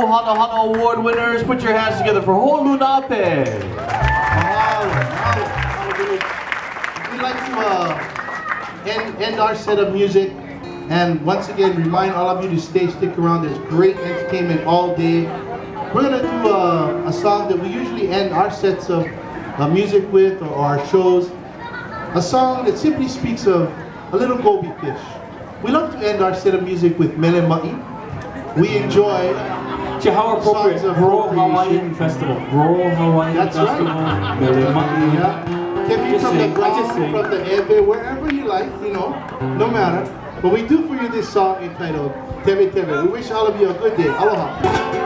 hanahou award winners. Put your hands together for Holunape. We'd like to end our set of music and once again remind all of you to stick around. There's great entertainment all day. We're going to do a song that we usually end our sets of music with, or our shows. A song that simply speaks of a little goby fish. We love to end our set of music with mele ma'i. We enjoy How appropriate. songs of Grow procreation. Hawaiian Festival. Grow Hawaiian That's right. Festival. Mele ma'i. Yeah. Can be Just from sing. the I ground, just sing. from the eve, wherever you like, you know, no matter. But we do for you this song entitled Tewe Tewe. We wish all of you a good day. Aloha.